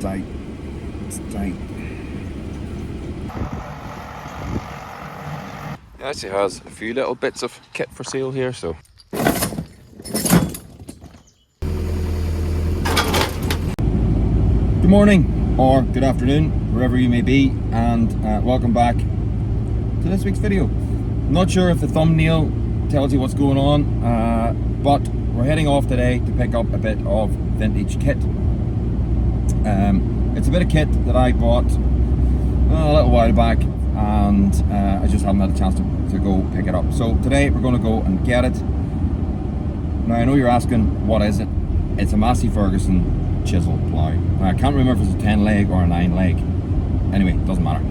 tight. It's tight. It actually has a few little bits of kit for sale here, so. Good morning or good afternoon, wherever you may be, and welcome back to this week's video. Not sure if the thumbnail tells you what's going on, but we're heading off today to pick up a bit of vintage kit. It's a bit of kit that I bought a little while back, and I just haven't had a chance to go pick it up. So today we're going to go and get it. Now I know you're asking, what is it? It's a Massey Ferguson Chisel Plough. I can't remember if it's a 10 leg or a 9 leg. Anyway, it doesn't matter.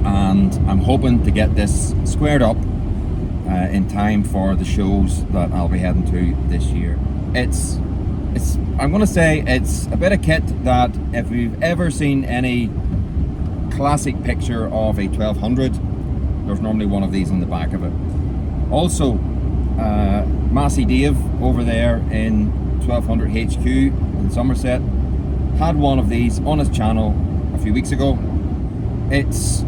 And I'm hoping to get this squared up in time for the shows that I'll be heading to this year. I'm going to say it's a bit of kit that if you've ever seen any classic picture of a 1200, there's normally one of these in the back of it. Also, Massey Dave over there in 1200 HQ in Somerset had one of these on his channel a few weeks ago. It's,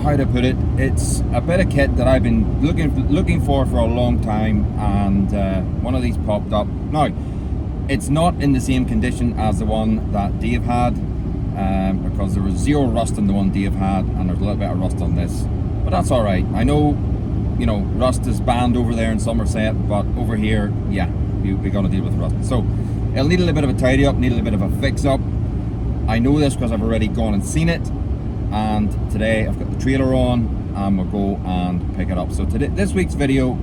how to put it, it's a bit of kit that I've been looking for a long time, and one of these popped up. Now, it's not in the same condition as the one that Dave had, because there was zero rust in the one Dave had, and there's a little bit of rust on this, but that's all right. I know, you know, rust is banned over there in Somerset, but over here, yeah, we're gonna deal with rust. So it'll need a little bit of a tidy up, need a little bit of a fix up. I know this because I've already gone and seen it, and today I've got the trailer on and we'll go and pick it up. So today, this week's video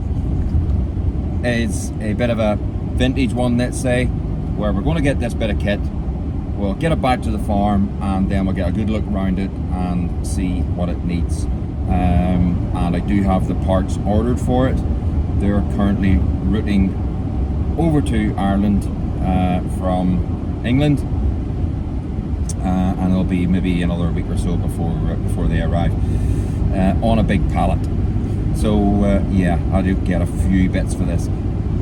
is a bit of a vintage one, let's say, where we're going to get this bit of kit, we'll get it back to the farm, and then we'll get a good look around it and see what it needs. And I do have the parts ordered for it. They're currently routing over to Ireland from England, and it'll be maybe another week or so before they arrive on a big pallet. So yeah, I do get a few bits for this,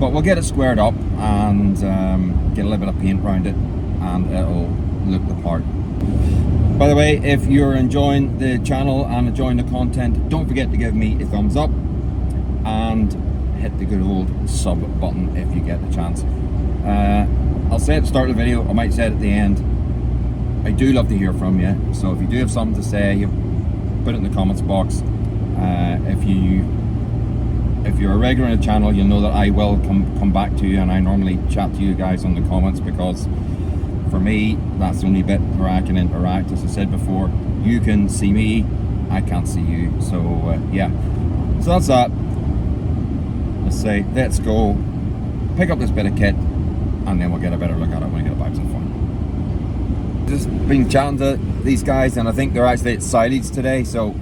but we'll get it squared up and get a little bit of paint around it, and it'll look the part. By the way, if you're enjoying the channel and enjoying the content, don't forget to give me a thumbs up and hit the good old sub button if you get the chance. I'll say at the start of the video, I might say it at the end, I do love to hear from you, so if you do have something to say, you put it in the comments box. If you're a regular in the channel, you'll know that I will come back to you, and I normally chat to you guys on the comments, because for me, that's the only bit where I can interact. As I said before, you can see me, I can't see you. So yeah, so that's that. Let's say, let's go pick up this bit of kit, and then we'll get a better look at it when we get it back to the farm. Just been chatting to these guys, and I think they're actually at silage today, so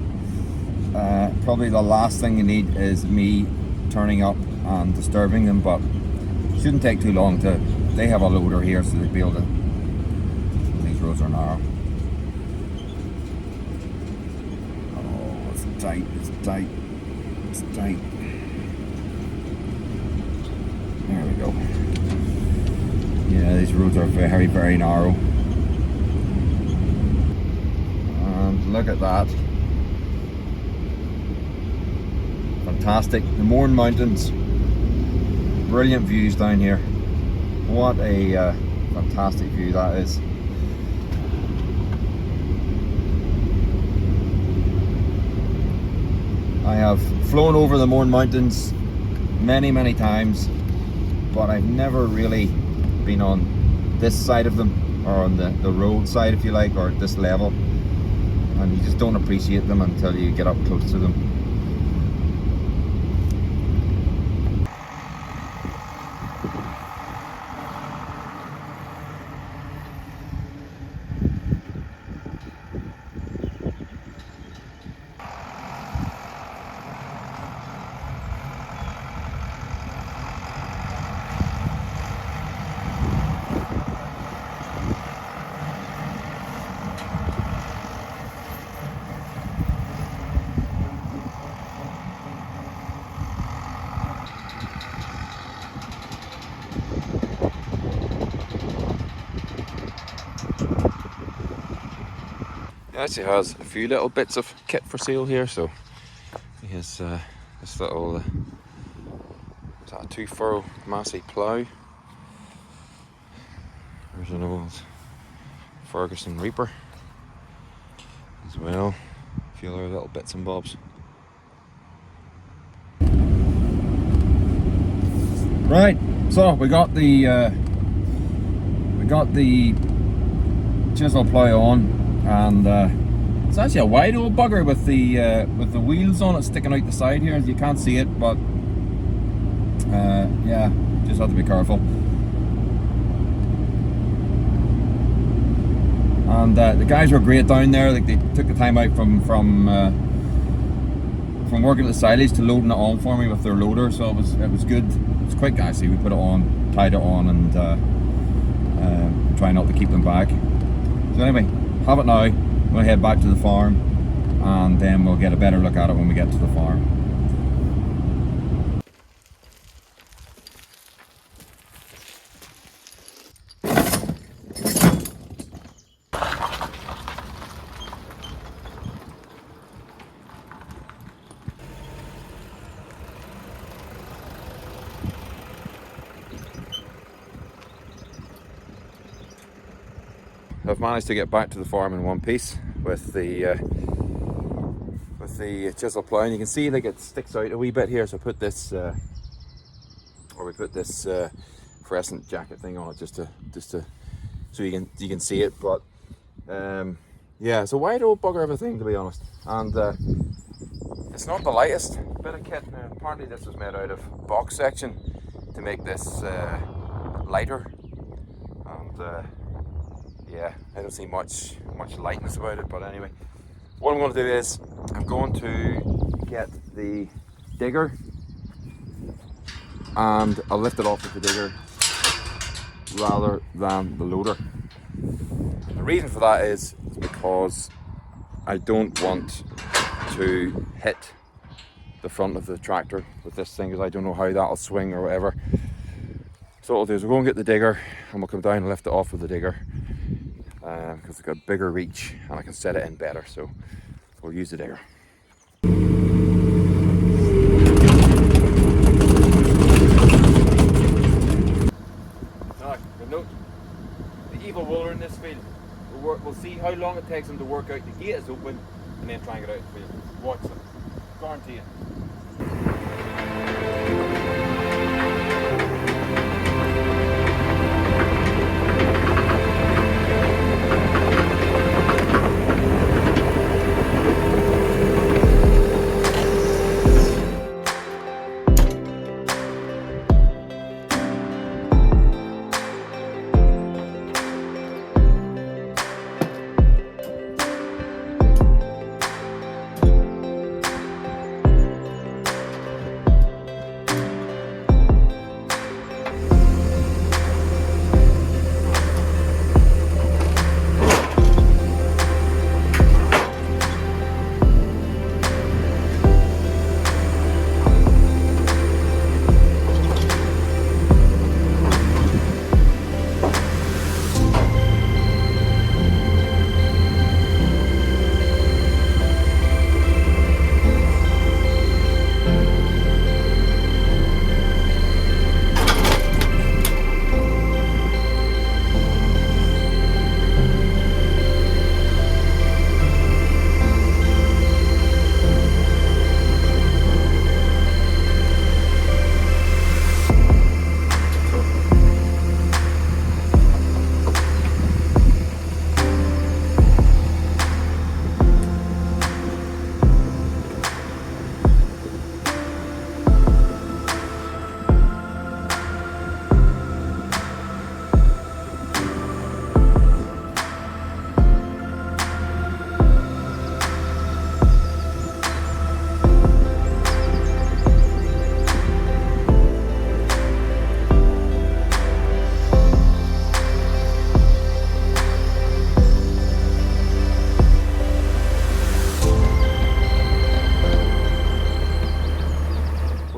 probably the last thing you need is me turning up and disturbing them, but shouldn't take too long to. They have a loader here, so they'll be able to. These roads are narrow. Oh, it's tight, it's tight, it's tight. There we go. Yeah, these roads are very, very narrow. And look at that. Fantastic. The Mourne Mountains. Brilliant views down here. What a fantastic view that is. I have flown over the Mourne Mountains many times, but I've never really been on this side of them, or on the road side, if you like, or at this level, and you just don't appreciate them until you get up close to them. He actually has a few little bits of kit for sale here. So he has this little is that a 2-furrow Massey plough. There's an old Ferguson Reaper as well. A few other little bits and bobs. Right, so we got the chisel plough on, and it's actually a wide old bugger with the wheels on it sticking out the side here. You can't see it, but yeah, just have to be careful. And the guys were great down there. Like, they took the time out from working at the silage to loading it on for me with their loader, so it was good. It was quick actually. We put it on, tied it on, and try not to keep them back. So anyway, have it now. I'm going to head back to the farm, and then we'll get a better look at it when we get to the farm. I've managed to get back to the farm in one piece with the chisel plough, and you can see like it sticks out a wee bit here. So I put this, we put this fluorescent jacket thing on it just to so you can see it. But yeah, it's a wide old bugger of a thing, to be honest, and it's not the lightest bit of kit. Now, apparently this was made out of box section to make this lighter, and yeah, I don't see much lightness about it. But anyway, what I'm going to do is I'm going to get the digger, and I'll lift it off with the digger rather than the loader. The reason for that is because I don't want to hit the front of the tractor with this thing, because I don't know how that'll swing or whatever. So what I'll do is we'll go and get the digger, and we'll come down and lift it off with the digger, because it's got bigger reach and I can set it in better. So we'll use the digger. Now, note the evil roller in this field. We'll see how long it takes him to work out the gate is open, and then try and get out the field. Watch them. Guarantee it.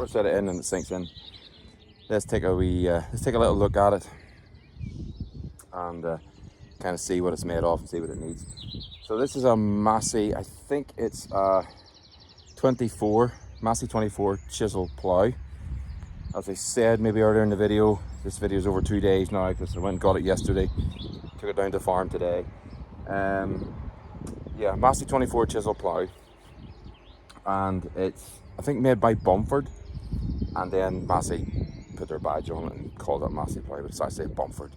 Set it in and it sinks in. Let's take a little look at it, and kind of see what it's made of and see what it needs. So this is a Massey, I think it's a Massey 24 Chisel Plough. As I said maybe earlier in the video, this video is over 2 days now because I went and got it yesterday. Took it down to the farm today. Yeah, Massey 24 Chisel Plough. And it's, I think, made by Bumford. And then Massey put their badge on it and called it Massey Plough, but it's actually a Bumford.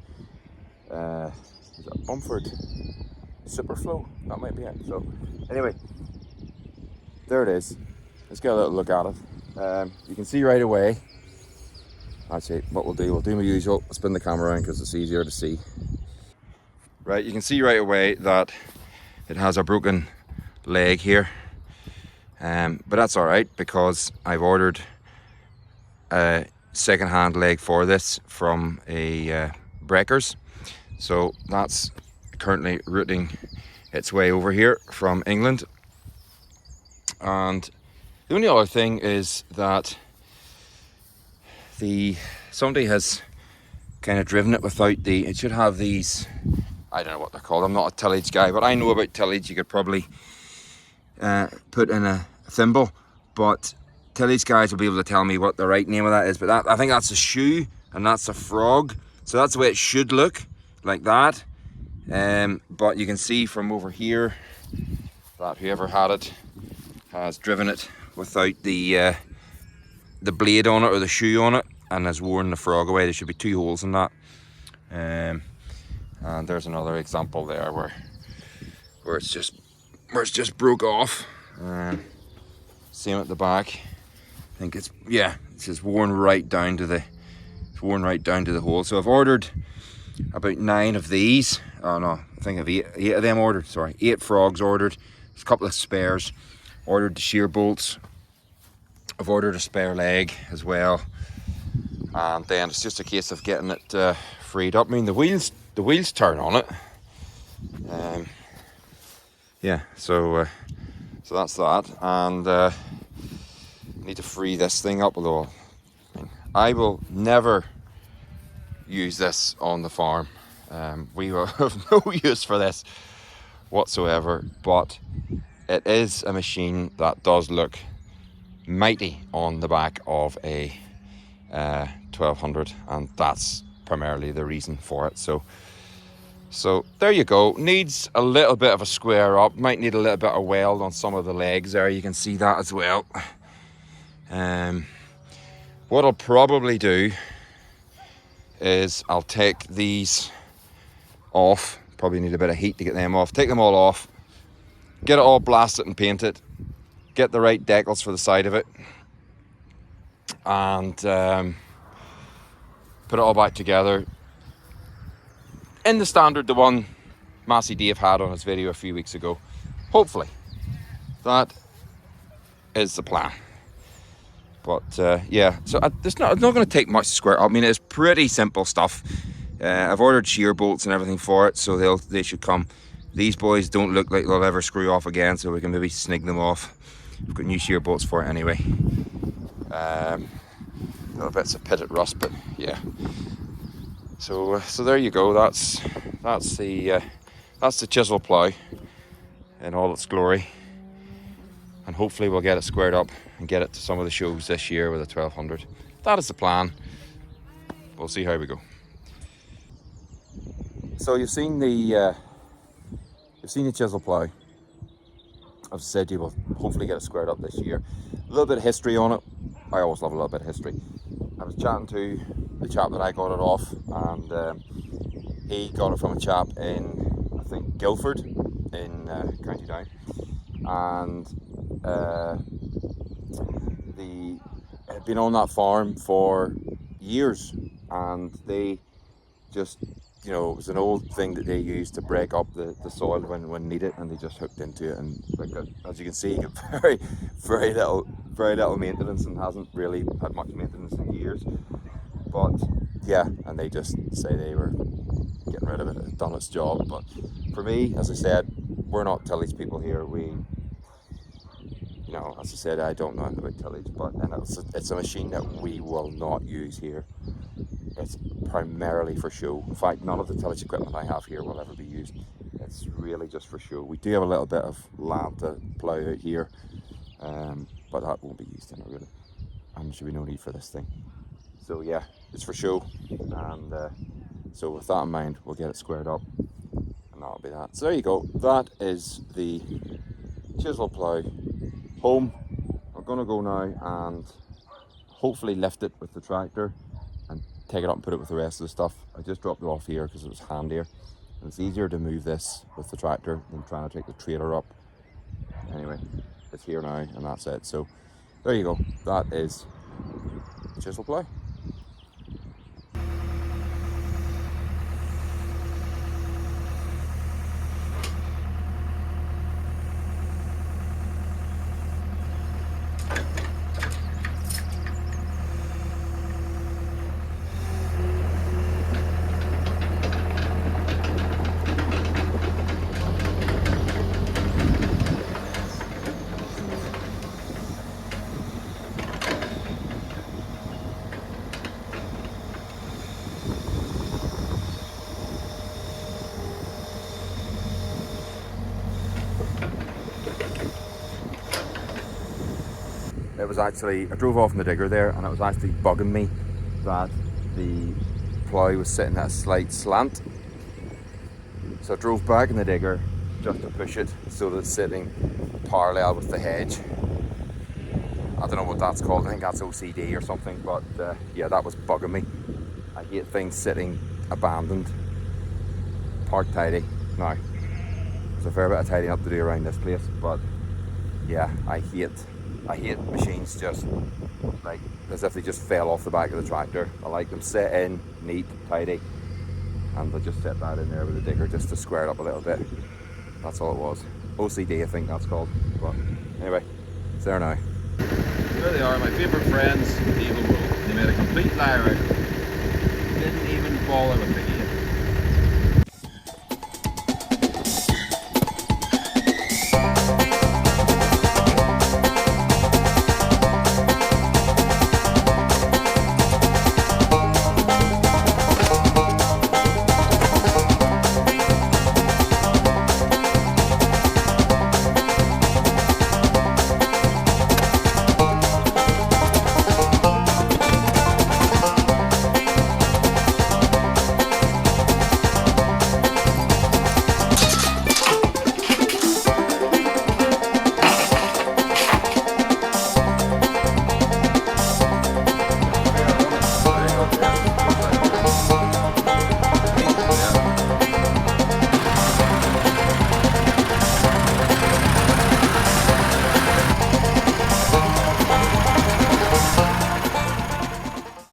Is it a Bumford Superflow? That might be it. So anyway, there it is. Let's get a little look at it. You can see right away. Actually, what we'll do my usual. I'll spin the camera around because it's easier to see. Right, you can see right away that it has a broken leg here. But that's all right because I've ordered a second-hand leg for this from a Breakers. So that's currently routing its way over here from England. And the only other thing is that somebody has kind of driven it without it should have these, I don't know what they're called, I'm not a tillage guy, but I know about tillage. You could probably put in a thimble, but tillage guys will be able to tell me what the right name of that is. But I think that's a shoe and that's a frog, so that's the way it should look, like that. But you can see from over here that whoever had it has driven it without the blade on it or the shoe on it, and has worn the frog away. There should be 2 holes in that. And there's another example there where it's just broke off. Same at the back. I think it's just worn right down to the hole. So I've ordered about 9 of these. Oh no, I think I've 8 of them ordered. Sorry, 8 frogs ordered. There's a couple of spares. Ordered the shear bolts. I've ordered a spare leg as well. And then it's just a case of getting it freed up. I mean, the wheels turn on it. Yeah, so that's that. And need to free this thing up, although I will never use this on the farm. We will have no use for this whatsoever, but it is a machine that does look mighty on the back of a 1200, and that's primarily the reason for it. So there you go. Needs a little bit of a square up, might need a little bit of weld on some of the legs there. You can see that as well. What I'll probably do is I'll take these off. Probably need a bit of heat to get them off. Take them all off, get it all blasted and painted, get the right decals for the side of it, and put it all back together in the standard, the one Massey Dave had on his video a few weeks ago. Hopefully that is the plan. But yeah, so it's not going to take much to square up. I mean, it's pretty simple stuff. I've ordered shear bolts and everything for it, so they should come. These boys don't look like they'll ever screw off again, so we can maybe snig them off. We've got new shear bolts for it anyway. Little bits of pitted rust, but yeah. So there you go. That's the Chisel Plough in all its glory, and hopefully we'll get it squared up and get it to some of the shows this year with a 1200. That is the plan. We'll see how we go. So you've seen the Chisel Plough. I've said you will hopefully get it squared up this year. A little bit of history on it. I always love a little bit of history. I was chatting to the chap that I got it off, and he got it from a chap in, I think, Guildford in County Down, and had been on that farm for years, and they just, you know, it was an old thing that they used to break up the soil when needed, and they just hooked into it, and like as you can see, very little maintenance, and hasn't really had much maintenance in years. But yeah, and they just say they were getting rid of it, it done its job. But for me, as I said, we're not tillage people here. We, you know, as I said, I don't know anything about tillage, but it's a machine that we will not use here. it's primarily for show. In fact, none of the tillage equipment I have here will ever be used. It's really just for show. We do have a little bit of land to plough out here, but that won't be used in it really. And there should be no need for this thing. So yeah, it's for show, and so with that in mind, we'll get it squared up, and that'll be that. So there you go. That is the Chisel Plough home. We're going to go now and hopefully lift it with the tractor and take it up and put it with the rest of the stuff. I just dropped it off here because it was handier. And it's easier to move this with the tractor than trying to take the trailer up. Anyway, it's here now, and that's it. So there you go. That is Chisel Plough. It was actually, I drove off in the digger there, and it was actually bugging me that the plough was sitting at a slight slant. So I drove back in the digger just to push it so that it's sitting parallel with the hedge. I don't know what that's called, I think that's OCD or something, but yeah, that was bugging me. I hate things sitting abandoned, parked tidy. Now, there's a fair bit of tidying up to do around this place, but yeah, I hate machines just like as if they just fell off the back of the tractor. I like them set in, neat, tidy, and I'll just set that in there with the digger just to square it up a little bit. That's all it was. OCD, I think that's called. But anyway, it's there now. There they are, my favourite friends, the evil wolf. They made a complete liar out of it. Didn't even bother with me.